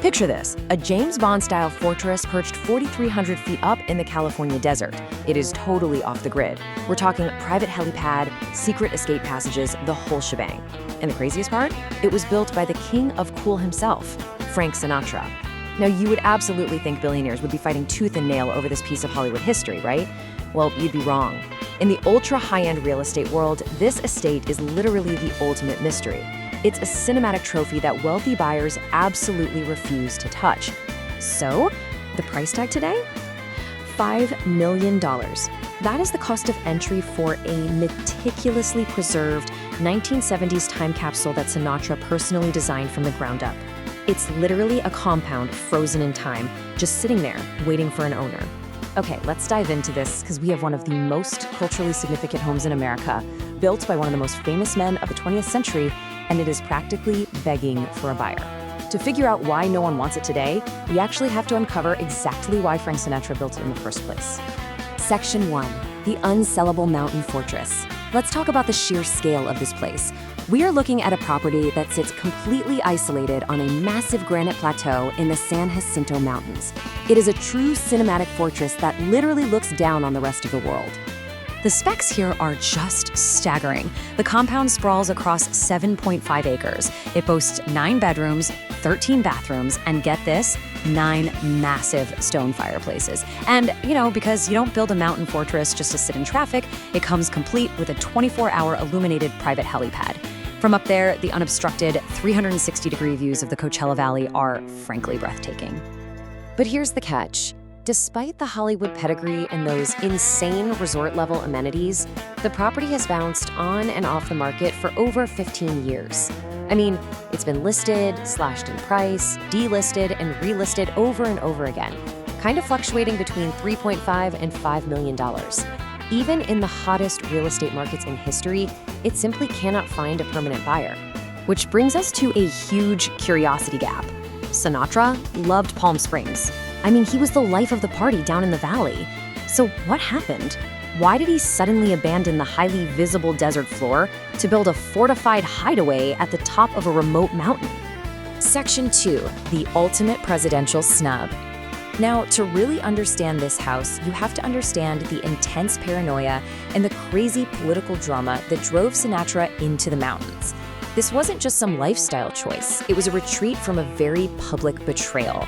Picture this, a James Bond-style fortress perched 4,300 feet up in the California desert. It is totally off the grid. We're talking private helipad, secret escape passages, the whole shebang. And the craziest part? It was built by the king of cool himself, Frank Sinatra. Now, you would absolutely think billionaires would be fighting tooth and nail over this piece of Hollywood history, right? Well, you'd be wrong. In the ultra-high-end real estate world, this estate is literally the ultimate mystery. It's a cinematic trophy that wealthy buyers absolutely refuse to touch. So, the price tag today? $5 million. That is the cost of entry for a meticulously preserved 1970s time capsule that Sinatra personally designed from the ground up. It's literally a compound frozen in time, just sitting there, waiting for an owner. Okay, let's dive into this because we have one of the most culturally significant homes in America, built by one of the most famous men of the 20th century, and it is practically begging for a buyer. To figure out why no one wants it today, we actually have to uncover exactly why Frank Sinatra built it in the first place. Section 1. The Unsellable Mountain Fortress. Let's talk about the sheer scale of this place. We are looking at a property that sits completely isolated on a massive granite plateau in the San Jacinto Mountains. It is a true cinematic fortress that literally looks down on the rest of the world. The specs here are just staggering. The compound sprawls across 7.5 acres. It boasts 9 bedrooms, 13 bathrooms, and get this, 9 massive stone fireplaces. And, because you don't build a mountain fortress just to sit in traffic, it comes complete with a 24-hour illuminated private helipad. From up there, the unobstructed 360-degree views of the Coachella Valley are frankly breathtaking. But here's the catch. Despite the Hollywood pedigree and those insane resort-level amenities, the property has bounced on and off the market for over 15 years. I mean, it's been listed, slashed in price, delisted, and relisted over and over again, kind of fluctuating between $3.5 and $5 million. Even in the hottest real estate markets in history, it simply cannot find a permanent buyer. Which brings us to a huge curiosity gap. Sinatra loved Palm Springs. I mean, he was the life of the party down in the valley. So what happened? Why did he suddenly abandon the highly visible desert floor to build a fortified hideaway at the top of a remote mountain? Section 2. The Ultimate Presidential Snub. Now, to really understand this house, you have to understand the intense paranoia and the crazy political drama that drove Sinatra into the mountains. This wasn't just some lifestyle choice. It was a retreat from a very public betrayal.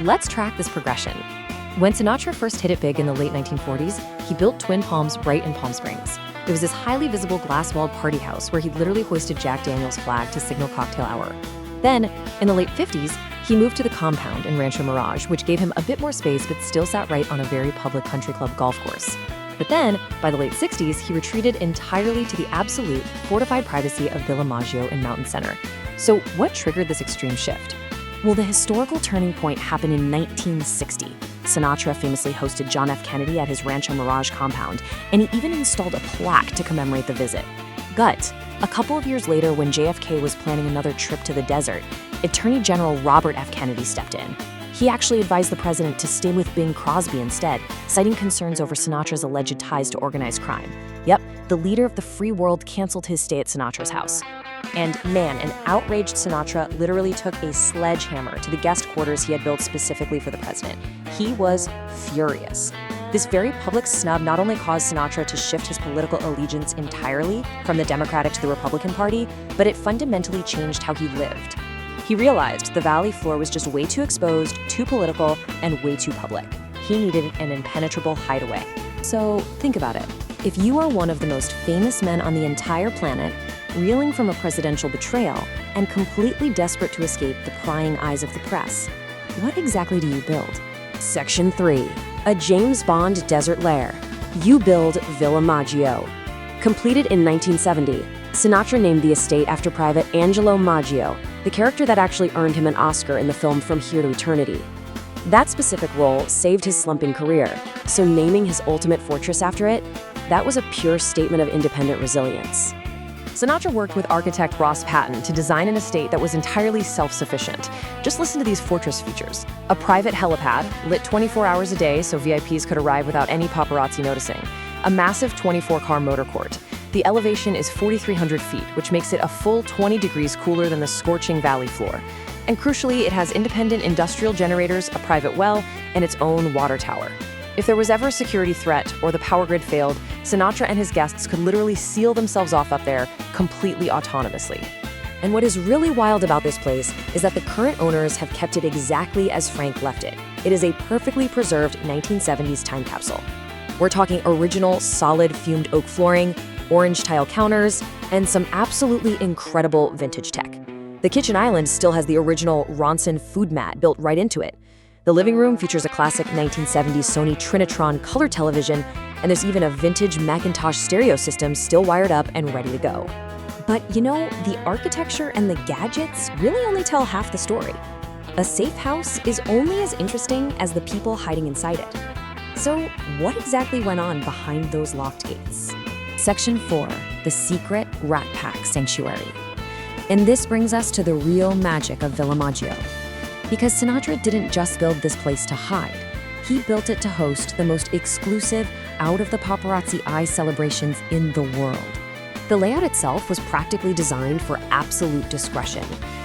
Let's track this progression. When Sinatra first hit it big in the late 1940s, he built Twin Palms right in Palm Springs. It was this highly visible glass-walled party house where he literally hoisted Jack Daniel's flag to signal cocktail hour. Then, in the late 50s, he moved to the compound in Rancho Mirage, which gave him a bit more space but still sat right on a very public country club golf course. But then, by the late 60s, he retreated entirely to the absolute, fortified privacy of Villa Maggio in Mountain Center. So what triggered this extreme shift? Well, the historical turning point happened in 1960. Sinatra famously hosted John F. Kennedy at his Rancho Mirage compound, and he even installed a plaque to commemorate the visit. But a couple of years later, when JFK was planning another trip to the desert, Attorney General Robert F. Kennedy stepped in. He actually advised the president to stay with Bing Crosby instead, citing concerns over Sinatra's alleged ties to organized crime. Yep, the leader of the free world canceled his stay at Sinatra's house. And man, an outraged Sinatra literally took a sledgehammer to the guest quarters he had built specifically for the president. He was furious. This very public snub not only caused Sinatra to shift his political allegiance entirely from the Democratic to the Republican Party, but it fundamentally changed how he lived. He realized the valley floor was just way too exposed, too political, and way too public. He needed an impenetrable hideaway. So think about it. If you are one of the most famous men on the entire planet, reeling from a presidential betrayal, and completely desperate to escape the prying eyes of the press, what exactly do you build? Section 3. A James Bond desert lair. You build Villa Maggio. Completed in 1970, Sinatra named the estate after Private Angelo Maggio, the character that actually earned him an Oscar in the film From Here to Eternity. That specific role saved his slumping career, so naming his ultimate fortress after it, that was a pure statement of independent resilience. Sinatra worked with architect Ross Patton to design an estate that was entirely self-sufficient. Just listen to these fortress features. A private helipad, lit 24 hours a day so VIPs could arrive without any paparazzi noticing. A massive 24-car motor court. The elevation is 4,300 feet, which makes it a full 20 degrees cooler than the scorching valley floor. And crucially, it has independent industrial generators, a private well, and its own water tower. If there was ever a security threat or the power grid failed, Sinatra and his guests could literally seal themselves off up there completely autonomously. And what is really wild about this place is that the current owners have kept it exactly as Frank left it. It is a perfectly preserved 1970s time capsule. We're talking original, solid fumed oak flooring, orange tile counters, and some absolutely incredible vintage tech. The kitchen island still has the original Ronson food mat built right into it. The living room features a classic 1970s Sony Trinitron color television, and there's even a vintage Macintosh stereo system still wired up and ready to go. But you know, the architecture and the gadgets really only tell half the story. A safe house is only as interesting as the people hiding inside it. So what exactly went on behind those locked gates? Section 4, the secret Rat Pack Sanctuary. And this brings us to the real magic of Villa Maggio. Because Sinatra didn't just build this place to hide. He built it to host the most exclusive, out-of-the-paparazzi eye celebrations in the world. The layout itself was practically designed for absolute discretion.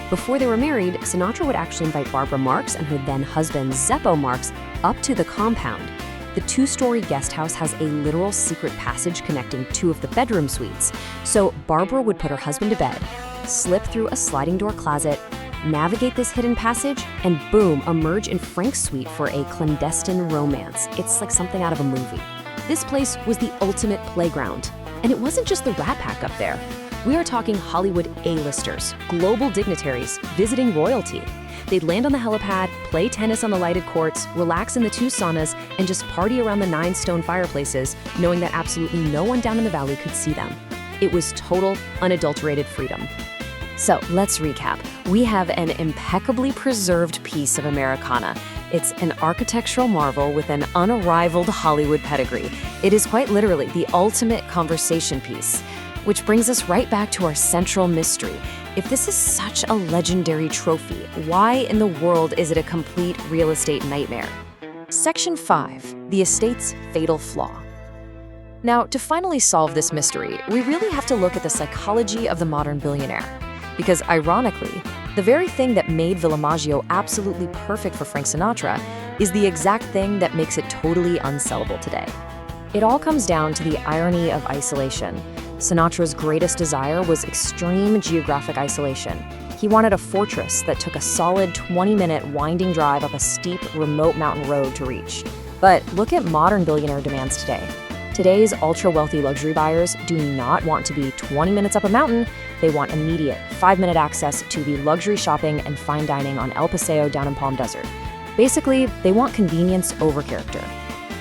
Before they were married, Sinatra would actually invite Barbara Marx and her then-husband Zeppo Marx up to the compound. The two-story guest house has a literal secret passage connecting two of the bedroom suites. So Barbara would put her husband to bed, slip through a sliding door closet, navigate this hidden passage, and boom, emerge in Frank's suite for a clandestine romance. It's like something out of a movie. This place was the ultimate playground. And it wasn't just the Rat Pack up there. We are talking Hollywood A-listers, global dignitaries, visiting royalty. They'd land on the helipad, play tennis on the lighted courts, relax in the two saunas, and just party around the 9 stone fireplaces, knowing that absolutely no one down in the valley could see them. It was total, unadulterated freedom. So let's recap. We have an impeccably preserved piece of Americana. It's an architectural marvel with an unrivaled Hollywood pedigree. It is quite literally the ultimate conversation piece. Which brings us right back to our central mystery. If this is such a legendary trophy, why in the world is it a complete real estate nightmare? Section 5, the estate's fatal flaw. Now, to finally solve this mystery, we really have to look at the psychology of the modern billionaire. Because ironically, the very thing that made Villa Maggio absolutely perfect for Frank Sinatra is the exact thing that makes it totally unsellable today. It all comes down to the irony of isolation. Sinatra's greatest desire was extreme geographic isolation. He wanted a fortress that took a solid 20-minute winding drive up a steep, remote mountain road to reach. But look at modern billionaire demands today. Today's ultra-wealthy luxury buyers do not want to be 20 minutes up a mountain. They want immediate, 5-minute access to the luxury shopping and fine dining on El Paseo down in Palm Desert. Basically, they want convenience over character.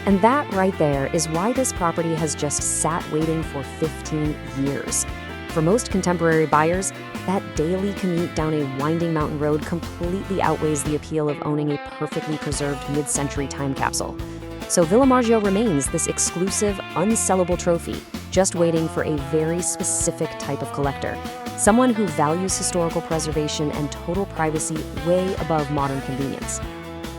And that right there is why this property has just sat waiting for 15 years. For most contemporary buyers, that daily commute down a winding mountain road completely outweighs the appeal of owning a perfectly preserved mid-century time capsule. So Villa Maggio remains this exclusive, unsellable trophy, just waiting for a very specific type of collector, someone who values historical preservation and total privacy way above modern convenience.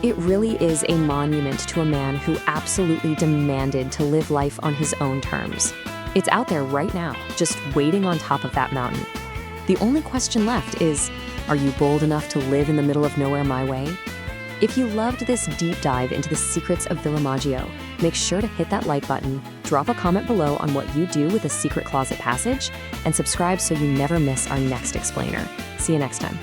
It really is a monument to a man who absolutely demanded to live life on his own terms. It's out there right now, just waiting on top of that mountain. The only question left is, are you bold enough to live in the middle of nowhere my way? If you loved this deep dive into the secrets of Villa Maggio, make sure to hit that like button, drop a comment below on what you do with a secret closet passage, and subscribe so you never miss our next explainer. See you next time.